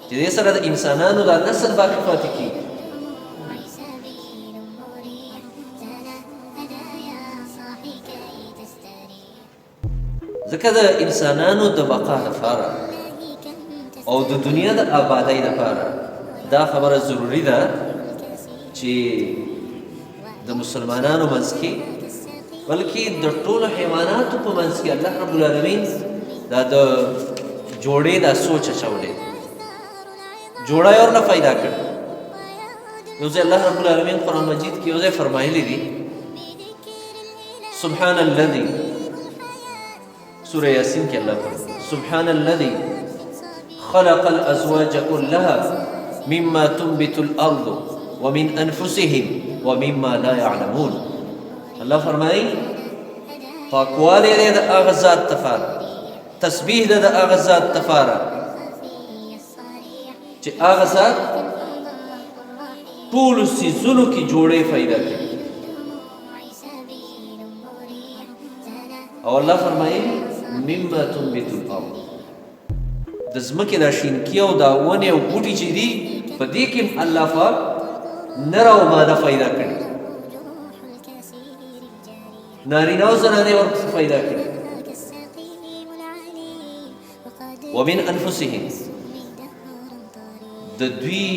چې دې سره د انسانانو دا نسل باقي پاتې کېږي. ځکه د انسانانو د بقا لپاره او د دنیا د آبادۍ لپاره دا خبره ضروري ده چې د مسلمانانو منځ کې بلکې د ټولو حیواناتو په منځ کې الله رب العالمین دا د جوړې دا سوچ اچولی جوړه یې ورله پیدا کړې. یو ځای الله رب العالمین قرآن مجید کې یو ځای فرمایلی دي سبحان الذي سورة ياسين کې الله فرمایي سبحان الذي خلق الأزواج كلها مما تنبت الأرض ومن أنفسهم ومما لا يعلمون. الله فرمایي پاکوالی دی د هغه ذات دپاره تسبیح ده د هغه ذات دپاره چې هغه ذات ټولو څیزونو کې جوړې پیدا کوي. او الله فرمایي مما تنبت الارض د ځمکې دا شینکي او دا ونې او بوټي چې دي په دې کې الله پاک نر او ماده پیدا کړي نارینه او زنانې ورپسې پیدا کړي ومن انفسهم د دوی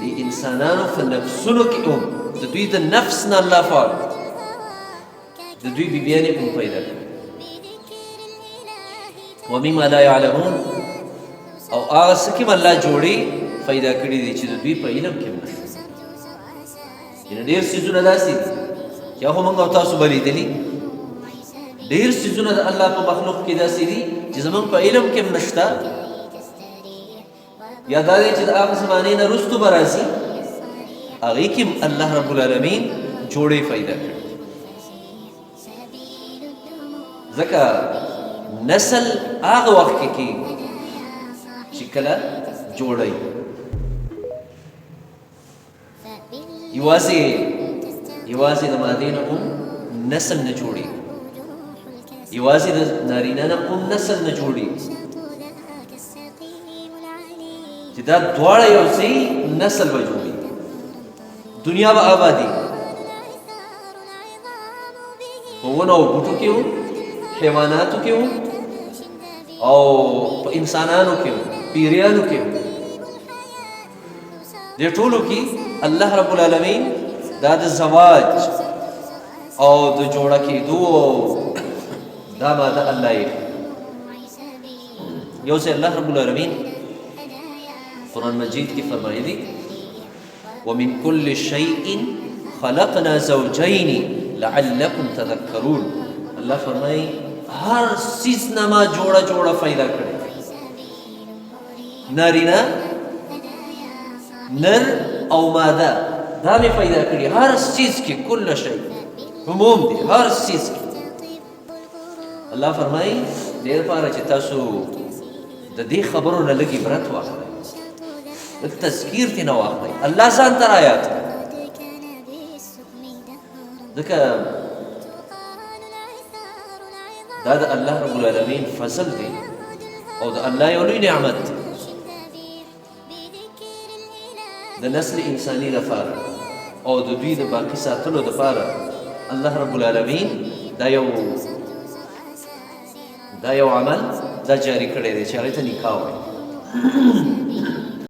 د انسانانو په نفسونو کې هم د دوی د نفس نه الله پاک د دوی بیبیانې هم پیدا کړي ومما لا يعلمون او هغه څه کې الله جوړې پیدا کړي دي چې د دوی په علم کې هم نشته. یعنې ډېر څیزونه داسې دي چې هغه موږ او تاسو به لیدلي ډېر څیزونه د الله په مخلوق کې داسې دي چې زموږ په علم کې هم نشته یا دا دی چې د هغه زمانې نه وروستو به راځي هغې کې هم الله رب العالمین جوړې پیدا کړي. ځکه نسل هغه وخت کې کېږي چې کله جوړی یوازې د مادې نه هم نسل نه جوړي یوازې د نارینه نه هم نسل نه جوړي چې دا دواړه یو ځای نسل به جوړي دنیا به آبادي په ونو او بوټو کې هم حیواناتو کې هم او په انسانانو کې هم پیریانو کې هم دې ټولو کې الله رب العالمین دا د زواج او د جوړه کېدو دا ماده الله یې یو ځای الله رب العالمین قرآن مجید کې فرمایي ومن كل شيء خلقنا زوجين لعلكم تذكرون. الله فرمایي هر چیز نه ما جوړه پیدا کړې نارینه نر او ماده دا مې پیدا کړي هر چیز کې کل شی عموم دی هر چیز کې. الله فرمایي دې لپاره چې تاسو د دې خبرو نه لږ عبرت واخلئ لږ تذکیر ترې نه واخلئ الله ځان ته رایاد ځکه دا د الله رب العالمین فضل دی او د الله یو لوی نعمت دی د نسل انساني لپاره او د دوی د باقي ساتلو لپاره الله رب العالمین دا یو عمل دا جاری کړی دی چې هغې ته نکاح وایي